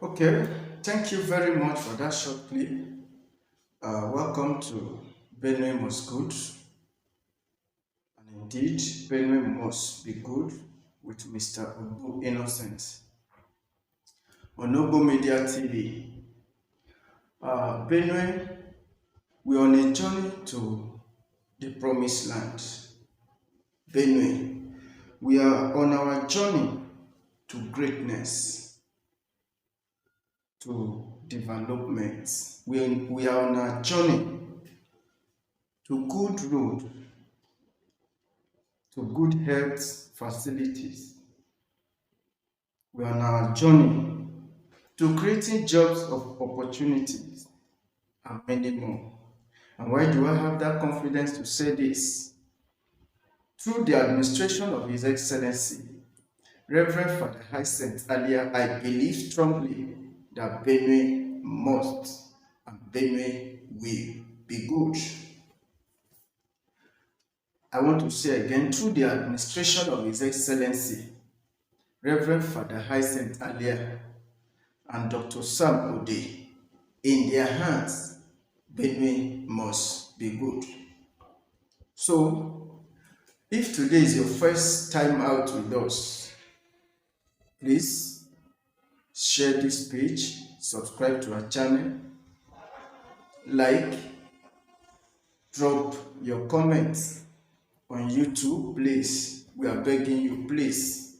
Okay, thank you very much for that short clip. Welcome to BENUE Must Good, and indeed, BENUE Must Be Good with Mr. Obu Innocent on Obu Media TV. BENUE, we're on a journey to the promised land. BENUE, we are on our journey to greatness, to development. We are on our journey to good road, to good health facilities. We are on our journey to creating jobs of opportunities and many more. And why do I have that confidence to say this? Through the administration of His Excellency, Reverend Father Hyacinth earlier, I believe strongly that BENUE must and BENUE will be good. I want to say again, through the administration of His Excellency, Reverend Father Hyacinth earlier, and Dr. Sam Ode, in their hands, BENUE must be good. So, if today is your first time out with us, please share this page, subscribe to our channel, like, drop your comments on YouTube, please. We are begging you, please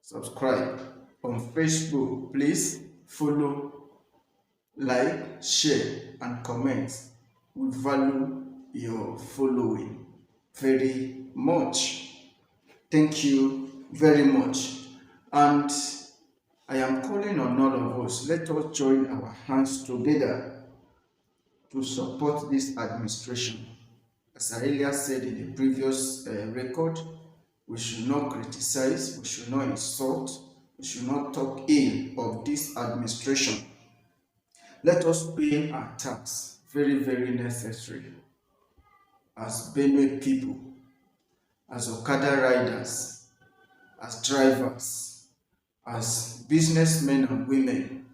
subscribe. On Facebook, please follow, like, share, and comment. We value your following very much. Thank you very much. And I am calling on all of us, let us join our hands together to support this administration. As I earlier said in the previous record, we should not criticize, we should not insult, we should not talk ill of this administration. Let us pay our tax, very, very necessary. As BENUE people, as Okada riders, as drivers, as businessmen and women,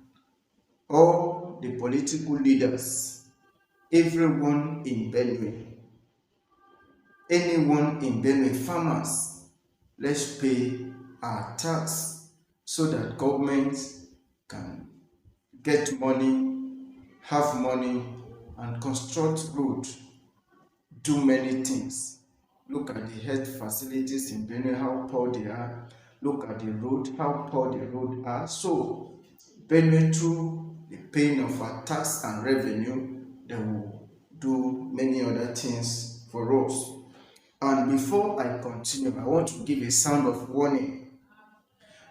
all the political leaders, everyone in BENUE, anyone in BENUE, farmers, let's pay our tax so that government can get money, have money, and construct road, do many things. Look at the health facilities in BENUE, how poor they are. Look at the road, how poor the road are. So, BENUE, through the paying of our tax and revenue, they will do many other things for us. And before I continue, I want to give a sound of warning.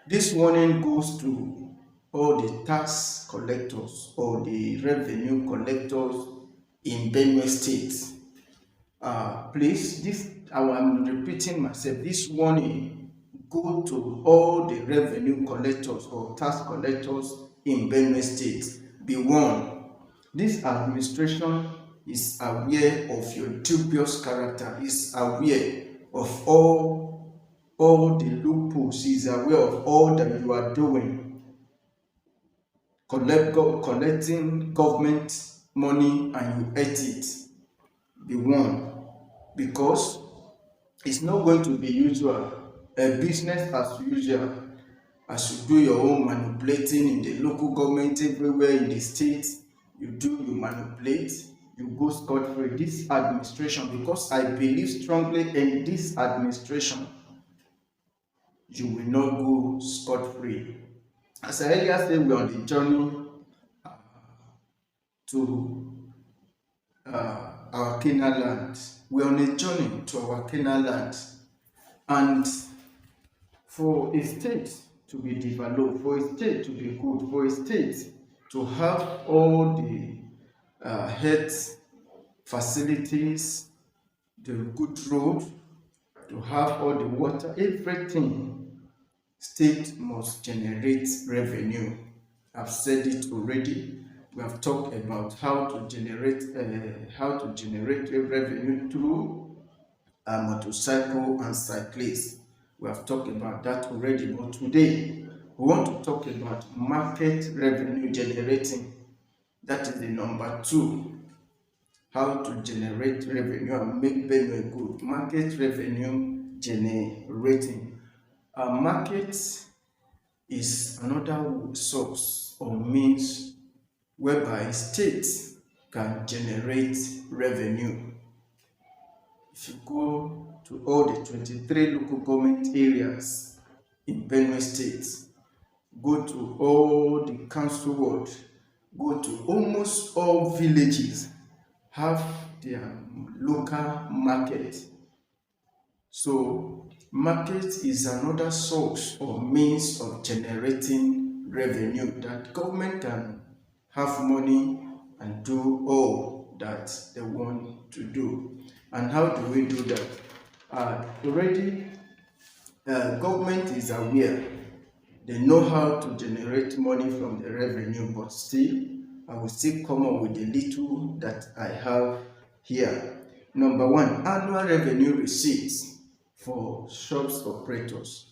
This warning goes to all the tax collectors or the revenue collectors in BENUE State. Please, I'm repeating myself, this warning go to all the revenue collectors or tax collectors in BENUE State. Be warned, this administration is aware of your dubious character, is aware of all the loopholes, is aware of all that you are doing, collecting government money and you eat it. Be warned, because it's not going to be usual, a business as usual, as you do your own manipulating in the local government, everywhere in the state, you manipulate, you go scot-free. This administration, because I believe strongly in this administration, you will not go scot-free. As I earlier said, we are on the journey to our Canaan land. We are on a journey to our Canaan land. And for a state to be developed, for a state to be good, for a state to have all the health facilities, the good road, to have all the water, everything, state must generate revenue. I've said it already. We have talked about how to generate revenue through motorcycle and cyclists. We have talked about that already, but today We want to talk about market revenue generating. That is the number 2. How to generate revenue and make BENUE good. Market revenue generating. A market is another source or means whereby states can generate revenue. If you go to all the 23 local government areas in Benue State, go to all the council ward, go to almost all villages, have their local market. So market is another source or means of generating revenue that government can have money and do all that they want to do. And how do we do that? Already government is aware. They know how to generate money from the revenue, but still, I will still come up with the little that I have here. Number 1, annual revenue receipts for shops operators.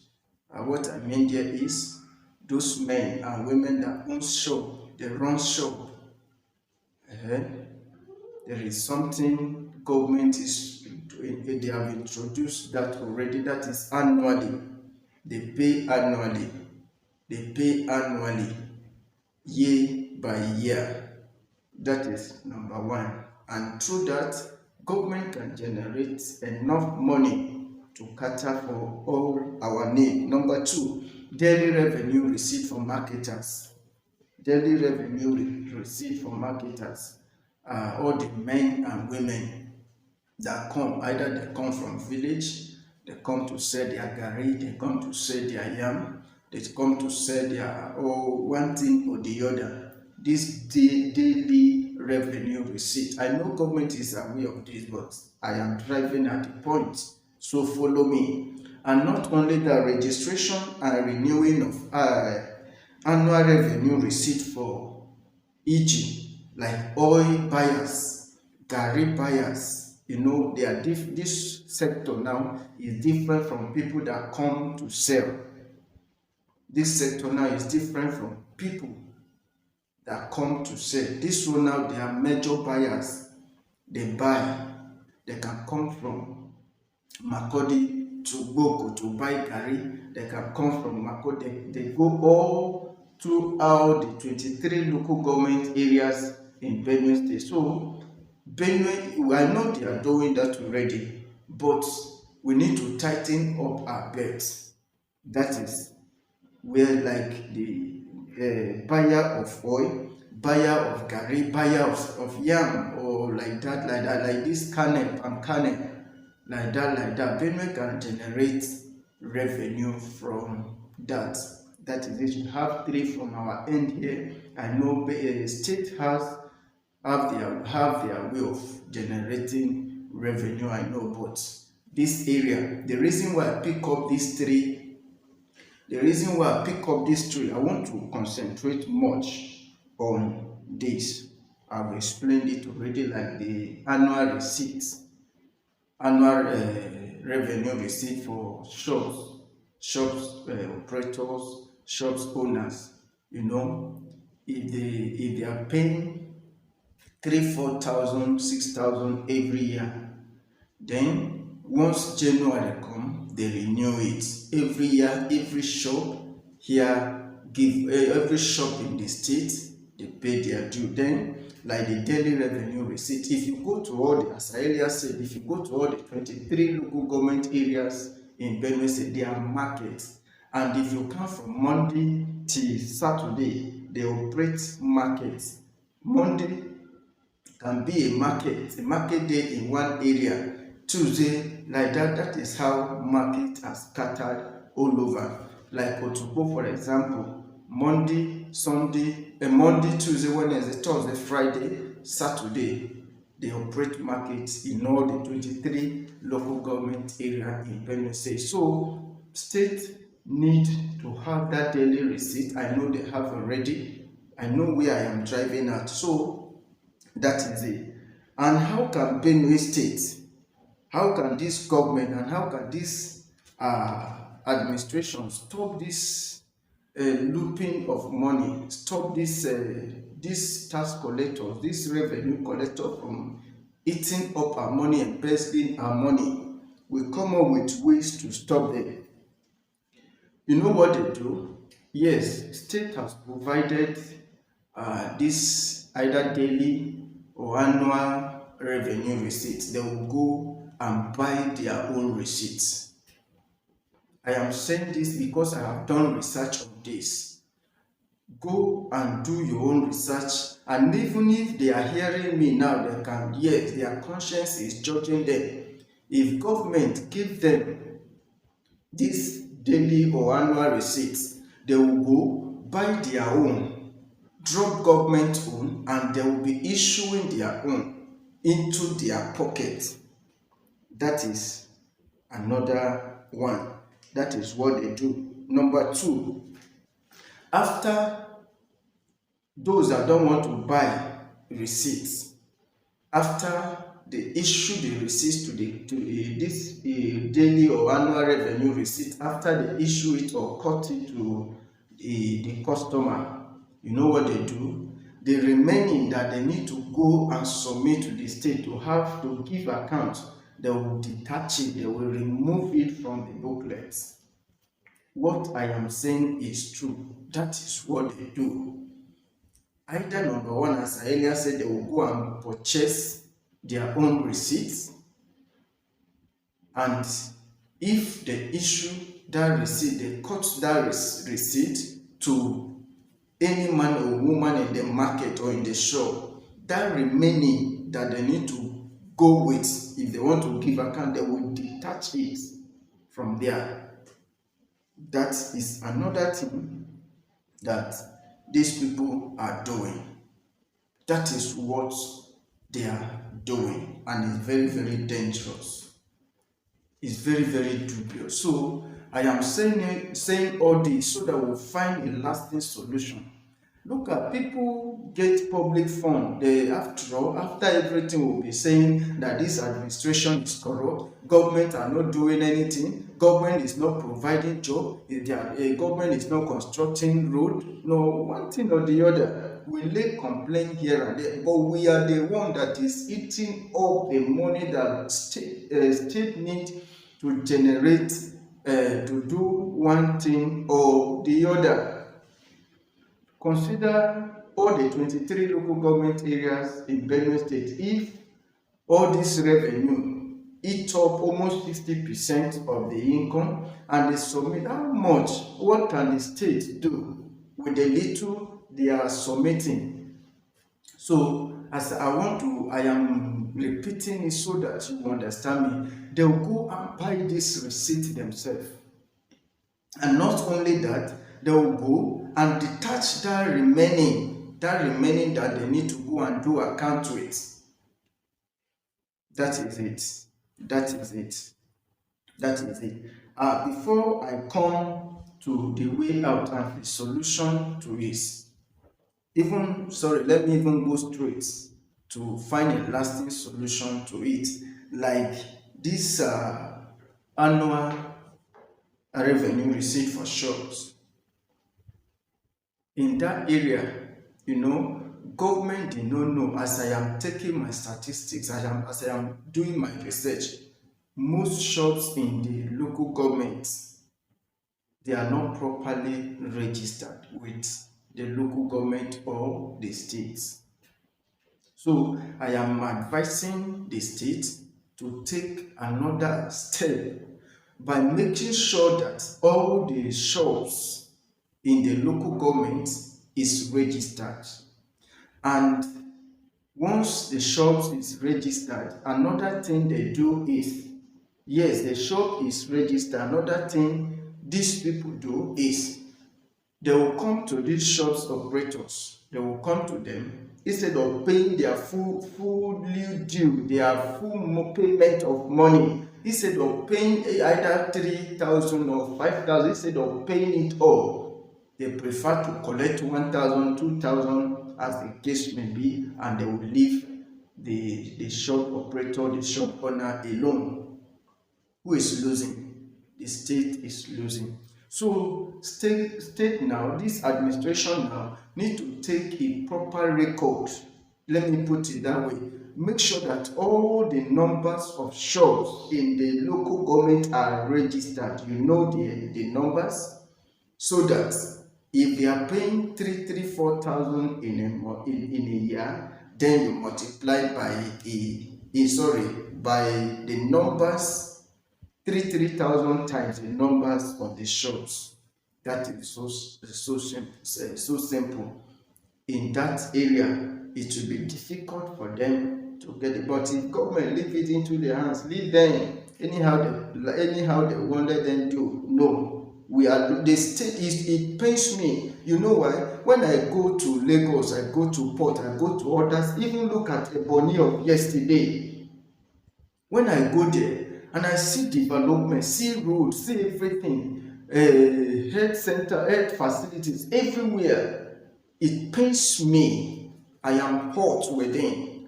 What I mean there is those men and women that own shop, they run shop. There is something government is doing, they have introduced that already, that is annually. They pay annually. They pay annually, year by year. That is number 1. And through that, government can generate enough money to cater for all our needs. Number 2, daily revenue receipt from marketers. Daily revenue receipt from marketers. All the men and women that come, either they come from village, they come to sell their garri, they come to sell their yam, they come to sell their one thing or the other. This daily revenue receipt. I know government is aware of this, but I am driving at the point, so follow me. And not only the registration and renewing of annual revenue receipt for e.g. like oil buyers, garri buyers. You know, they are this sector now is different from people that come to sell. This sector now is different from people that come to sell. This one now, they are major buyers. They buy. They can come from Makodi to Boko to buy garri. They can come from Makodi. They go all throughout the 23 local government areas in Benue State. So Benue, I know they are doing that already, but we need to tighten up our bets. That is where, like the buyer of oil, buyer of garri, buyer of yam, or like this kernel, palm kernel, like that, Benue can generate revenue from that. That is it. We have 3 from our end here. I know state have their way of generating revenue, I know, but this area, the reason why I pick up these 3, I want to concentrate much on this. I've explained it already, like the annual receipts, annual revenue receipt for shops operators, shops owners. You know, if they are paying 3,000, 4,000, 6,000 every year, then once January come, they renew it every year. Every shop here every shop in the state, they pay their due. Then, like the daily revenue receipt, if you go to all the, as I earlier said, if you go to all the 23 local government areas in Benue State, they are markets. And if you come from Monday till Saturday, they operate markets. Monday can be a market day in one area. Tuesday, like that, that is how market are scattered all over. Like Otubo, for example, Monday, Sunday, Monday, Tuesday, Wednesday, Thursday, Friday, Saturday, they operate markets in all the 23 local government area in Benue State. So state need to have that daily receipt. I know they have already. I know where I am driving at. So that is it. And how can Benue State, how can this government and how can this administration stop this looping of money, stop this tax collector, this revenue collector from eating up our money, embezzling our money. We come up with ways to stop them. You know what they do? Yes, state has provided this either daily or annual revenue receipts. They will go and buy their own receipts. I am saying this because I have done research on this. Go and do your own research, and even if they are hearing me now, they can, yes, their conscience is judging them. If government give them this daily or annual receipts, they will go buy their own, drop government own, and they will be issuing their own into their pocket. That is another one. That is what they do. Number two, after those that don't want to buy receipts, after they issue the receipts to this daily or annual revenue receipt, after they issue it or cut it to the customer, you know what they do? The remaining that they need to go and submit to the state to have to give account, they will detach it, they will remove it from the booklets. What I am saying is true. That is what they do. Either number one, as I earlier said, they will go and purchase their own receipts, and if they issue that receipt, they cut that receipt to any man or woman in the market or in the shop. That remaining that they need to go with, if they want to give account, they will detach it from there. That is another thing that these people are doing. That is what they are doing, and it's very, very dangerous. It's very, very dubious. So I am saying all this so that we'll find a lasting solution. Look at people get public fund. They, after all, after everything, will be saying that this administration is corrupt, government are not doing anything, government is not providing job, government is not constructing road. No, one thing or the other. We lay complaint here and there, but we are the one that is eating up the money that state need to generate to do one thing or the other. Consider all the 23 local government areas in BENUE State. If all this revenue eat up almost 60% of the income and they submit, how much? What can the state do with the little they are submitting? So, as I am repeating it so that you understand me, they'll go and buy this receipt themselves. And not only that, they will go and detach that remaining that they need to go and do account to it. That is it. That is it. That is it. Before I come to the way out and the solution to it, let me even go straight to find a lasting solution to it, like this annual revenue receipt for shops. In that area, government did not know. As I am taking my statistics, as I am doing my research, most shops in the local government, they are not properly registered with the local government or the states. So I am advising the state to take another step by making sure that all the shops in the local government is registered. And once the shop is registered, another thing they do is, yes, the shop is registered. Another thing these people do is they will come to these shops operators. They will come to them instead of paying their fully due, their full payment of money. Instead of paying either 3,000 or 5,000, instead of paying it all, they prefer to collect 1,000, 2,000 as the case may be, and they will leave the shop operator, the shop owner alone. Who is losing? The state is losing. So state now, this administration now need to take a proper record. Let me put it that way. Make sure that all the numbers of shops in the local government are registered. You know the numbers, so that if they are paying 4,000 in a year, then you multiply by by the numbers, 3,000 times the numbers of the shops. That is so simple. In that area, it will be difficult for them to get it. But if government leave it into their hands, leave them anyhow they want, let them do. No. The state it pains me. You know why? When I go to Lagos, I go to Port, I go to others, even look at Ebonyi of yesterday. When I go there and I see development, see roads, see everything, health center, health facilities everywhere, it pains me. I am hot within.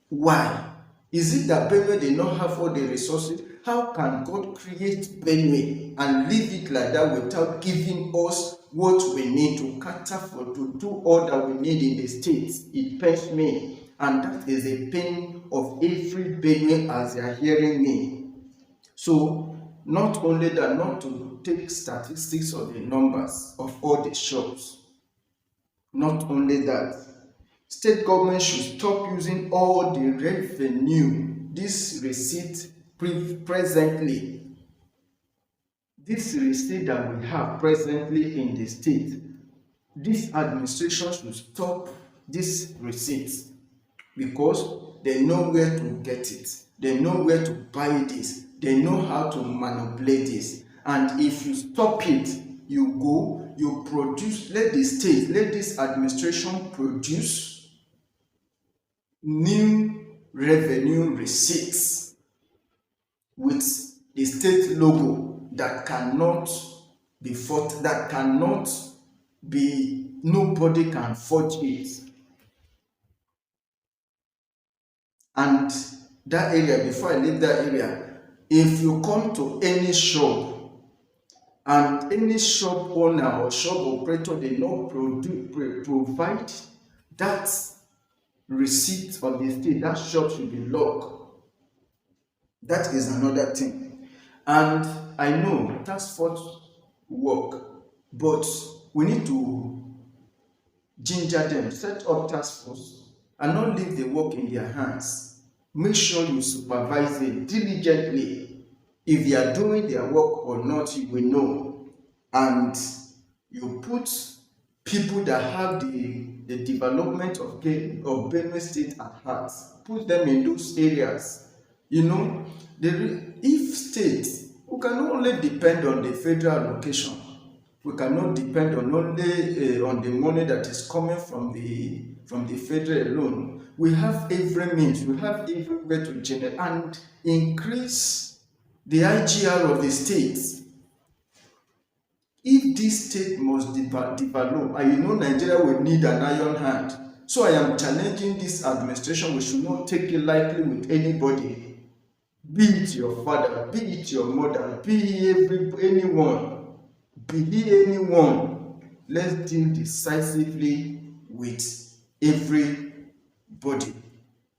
Why? Is it that Benue did not have all the resources? How can God create Benue and leave it like that without giving us what we need to cater for, to do all that we need in the states? It pains me. And that is a pain of every Benue as they are hearing me. So, not only that, not to take statistics of the numbers of all the shops. Not only that, state government should stop using all the revenue, this receipt presently, this receipt that we have presently in the state. This administration should stop this receipt because they know where to get it. They know where to buy this. They know how to manipulate this. And if you stop it, you go, you produce, let the state, let this administration produce new revenue receipts with the state logo that cannot be fought, that cannot be, nobody can forge it. And that area, before I leave that area, if you come to any shop and any shop owner or shop operator did not provide that receipt of the state, that shop should be locked. That is another thing. And I know task force work, but we need to ginger them, set up task force and not leave the work in their hands. Make sure you supervise it diligently. If they are doing their work or not, you will know. And you put people that have the development of Benue State at heart. Put them in those areas. You know, if states, we cannot only depend on the federal allocation. We cannot depend on only on the money that is coming from the federal alone. We have every means, we have every way to generate and increase the IGR of the states. If this state must develop, and you know Nigeria will need an iron hand. So I am challenging this administration. We should not take it lightly with anybody. Be it your father, be it your mother, be he anyone. Be he anyone. Let's deal decisively with everybody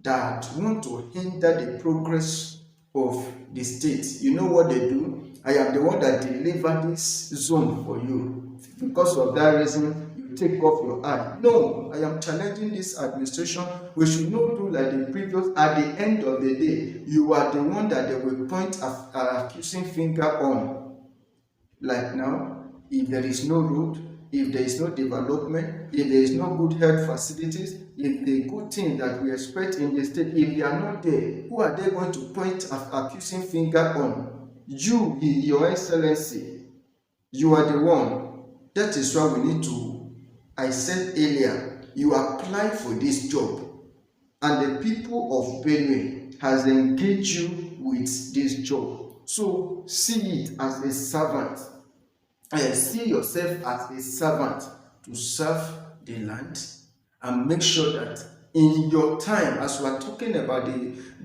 that want to hinder the progress of the state. You know what they do? I am the one that delivered this zone for you. Because of that reason, you take off your eye. No, I am challenging this administration. We should not do like the previous. At the end of the day, you are the one that they will point an accusing finger on. Like now, if there is no road, if there is no development, if there is no good health facilities, if the good things that we expect in the state, if they are not there, who are they going to point an accusing finger on? You, Your Excellency, you are the one. That is why we need to, I said earlier, you apply for this job and the people of Benue has engaged you with this job. So see it as a servant. See yourself as a servant to serve the land and make sure that in your time, as we are talking about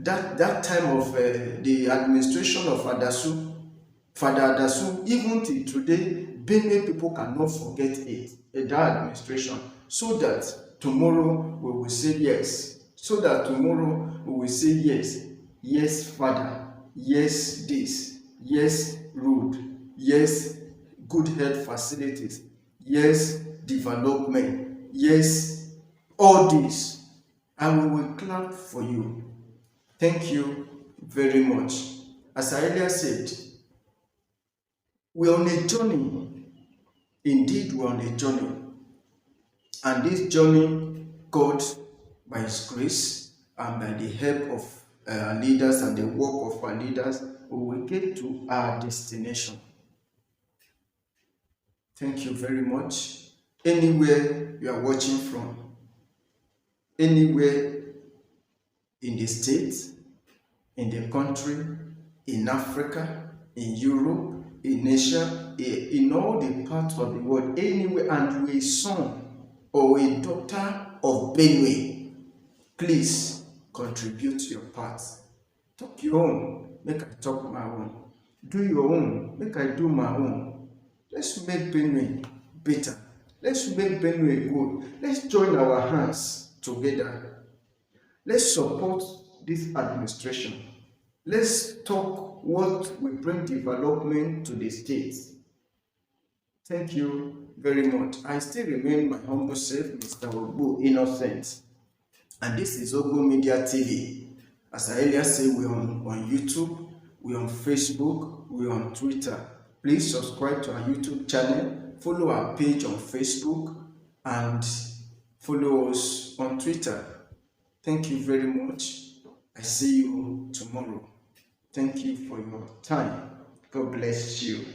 that time of the administration of Father Adasu, even till today, Benue people cannot forget it, that administration, so that tomorrow we will say yes. So that tomorrow we will say yes. Yes, Father. Yes, this. Yes, road. Yes, good health facilities. Yes, development. Yes, all this. And we will clap for you. Thank you very much. As I earlier said, we're on a journey. Indeed, we're on a journey. And this journey, God, by His grace and by the help of our leaders and the work of our leaders, we will get to our destination. Thank you very much. Anywhere you are watching from, anywhere in the States, in the country, in Africa, in Europe, in Asia, in all the parts of the world, anywhere, and we a son or a daughter of Benue, please contribute your part. Talk your own, make I talk my own. Do your own, make I do my own. Let's make Benue better. Let's make Benue good. Let's join our hands together. Let's support this administration. Let's talk what will bring development to the state. Thank you very much. I still remain my humble self, Mr. Ogbu Innocent. And this is Ogbu Media TV. As I earlier said, we're on YouTube, we're on Facebook, we're on Twitter. Please subscribe to our YouTube channel, follow our page on Facebook, and follow us on Twitter. Thank you very much. I see you tomorrow. Thank you for your time. God bless you.